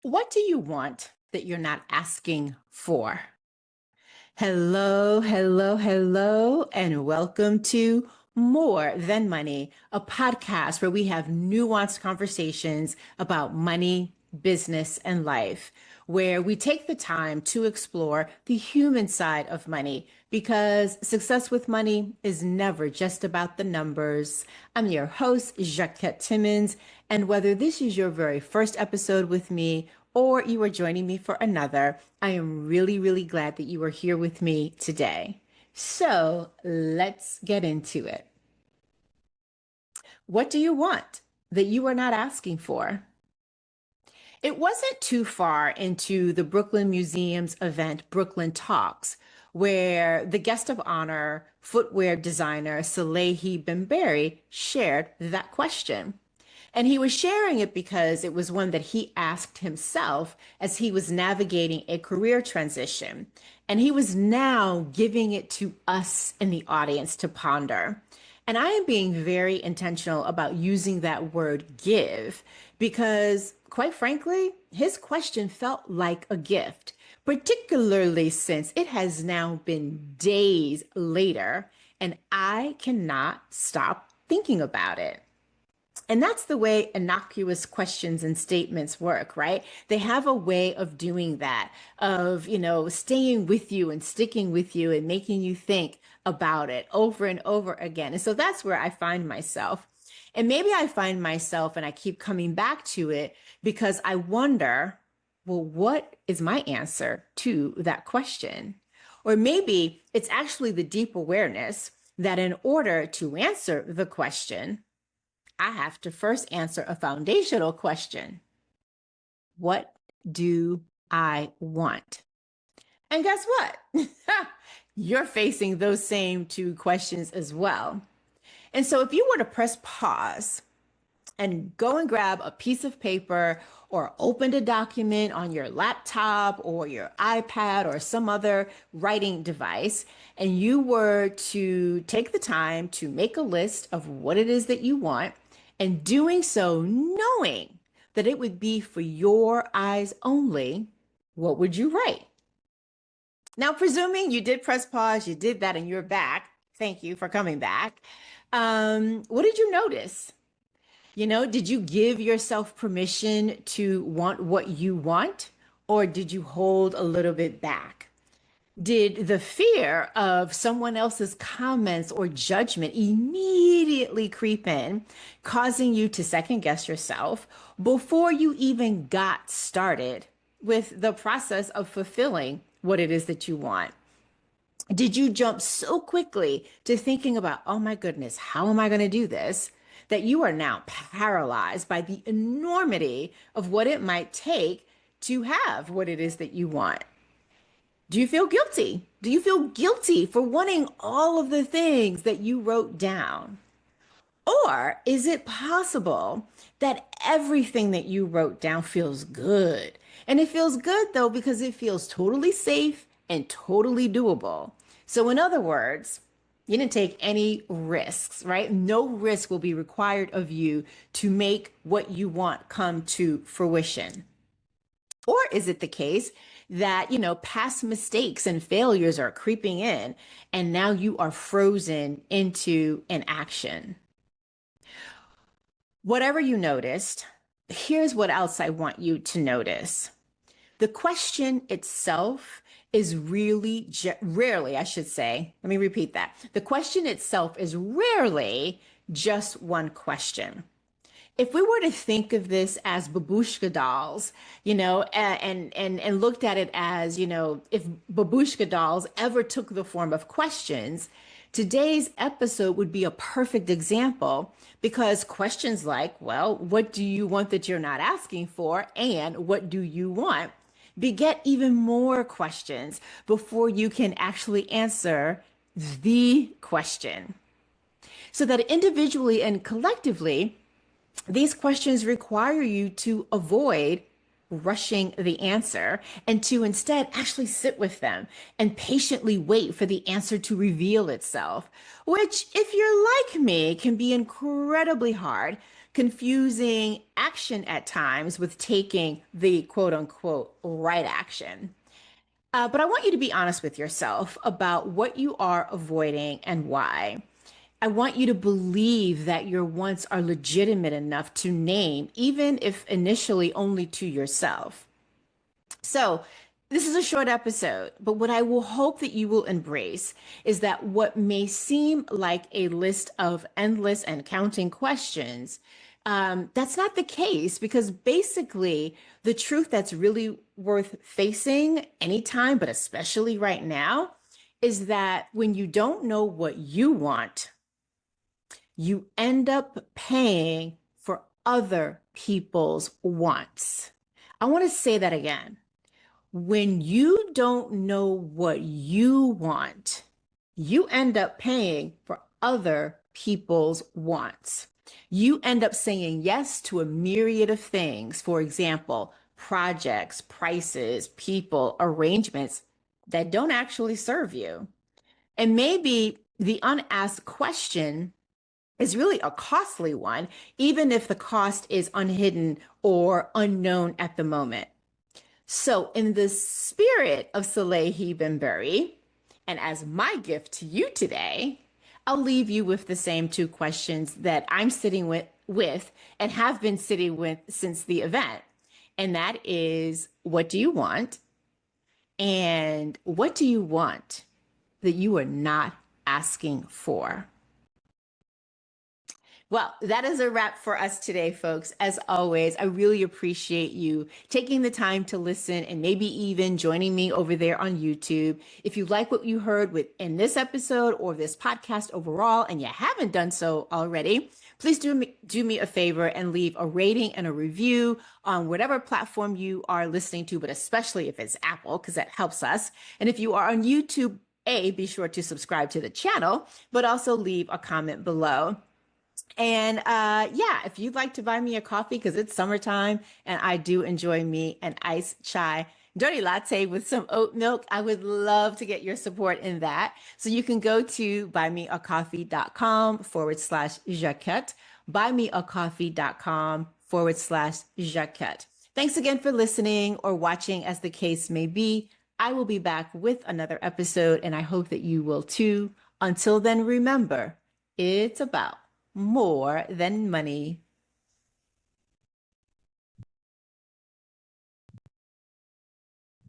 What do you want that you're not asking for? Hello, hello, hello, and welcome to More Than Money, a podcast where we have nuanced conversations about money, business, and life, where we take the time to explore the human side of money because success with money is never just about the numbers. I'm your host, Jacquette Timmons, and whether this is your very first episode with me or you are joining me for another, I am really, really glad that you are here with me today. So let's get into it. What do you want that you are not asking for? It wasn't too far into the Brooklyn Museum's event, Brooklyn Talks, where the guest of honor, footwear designer Salehi Bembury, shared that question. And he was sharing it because it was one that he asked himself as he was navigating a career transition. And he was now giving it to us in the audience to ponder. And I am being very intentional about using that word give because, quite frankly, his question felt like a gift, particularly since it has now been days later and I cannot stop thinking about it. And that's the way innocuous questions and statements work, right? They have a way of doing that, of, staying with you and sticking with you and making you think about it over and over again. And so that's where I find myself. And maybe I find myself and I keep coming back to it because I wonder, well, what is my answer to that question? Or maybe it's actually the deep awareness that in order to answer the question, I have to first answer a foundational question. What do I want? And guess what? You're facing those same two questions as well. And so if you were to press pause and go and grab a piece of paper or open a document on your laptop or your iPad or some other writing device, and you were to take the time to make a list of what it is that you want, and doing so knowing that it would be for your eyes only, what would you write? Now, presuming you did press pause, you did that and you're back. Thank you for coming back. What did you notice? Did you give yourself permission to want what you want, or did you hold a little bit back? Did the fear of someone else's comments or judgment immediately creep in, causing you to second guess yourself before you even got started with the process of fulfilling what it is that you want? Did you jump so quickly to thinking about, oh my goodness, how am I going to do this? That you are now paralyzed by the enormity of what it might take to have what it is that you want. Do you feel guilty? Do you feel guilty for wanting all of the things that you wrote down? Or is it possible that everything that you wrote down feels good? And it feels good though, because it feels totally safe and totally doable. So, in other words, you didn't take any risks, right? No risk will be required of you to make what you want come to fruition. Or is it the case that, past mistakes and failures are creeping in and now you are frozen into inaction? Whatever you noticed, here's what else I want you to notice. The question itself is really rarely, I should say, let me repeat that. The question itself is rarely just one question. If we were to think of this as babushka dolls, and looked at it as, if babushka dolls ever took the form of questions, today's episode would be a perfect example because questions like, well, what do you want that you're not asking for? And what do you want? Beget even more questions before you can actually answer the question. So that individually and collectively, these questions require you to avoid rushing the answer and to instead actually sit with them and patiently wait for the answer to reveal itself, which, if you're like me, can be incredibly hard confusing action at times with taking the quote unquote right action. But I want you to be honest with yourself about what you are avoiding and why. I want you to believe that your wants are legitimate enough to name, even if initially only to yourself. So, this is a short episode, but what I will hope that you will embrace is that what may seem like a list of endless and counting questions, that's not the case because basically the truth that's really worth facing anytime, but especially right now, is that when you don't know what you want, you end up paying for other people's wants. I want to say that again. When you don't know what you want, you end up paying for other people's wants. You end up saying yes to a myriad of things. For example, projects, prices, people, arrangements that don't actually serve you. And maybe the unasked question is really a costly one, even if the cost is unhidden or unknown at the moment. So, in the spirit of Salehi Bembury, and as my gift to you today, I'll leave you with the same two questions that I'm sitting with and have been sitting with since the event. And that is, what do you want? And what do you want that you are not asking for? Well, that is a wrap for us today, folks. As always, I really appreciate you taking the time to listen and maybe even joining me over there on YouTube. If you like what you heard in this episode or this podcast overall, and you haven't done so already, please do me a favor and leave a rating and a review on whatever platform you are listening to, but especially if it's Apple, because that helps us. And if you are on YouTube, be sure to subscribe to the channel, but also leave a comment below. And yeah, if you'd like to buy me a coffee, because it's summertime and I do enjoy me an iced chai dirty latte with some oat milk, I would love to get your support in that. So you can go to buymeacoffee.com/Jaquette, buymeacoffee.com/Jaquette. Thanks again for listening or watching, as the case may be. I will be back with another episode, and I hope that you will too. Until then, remember, it's about more than money.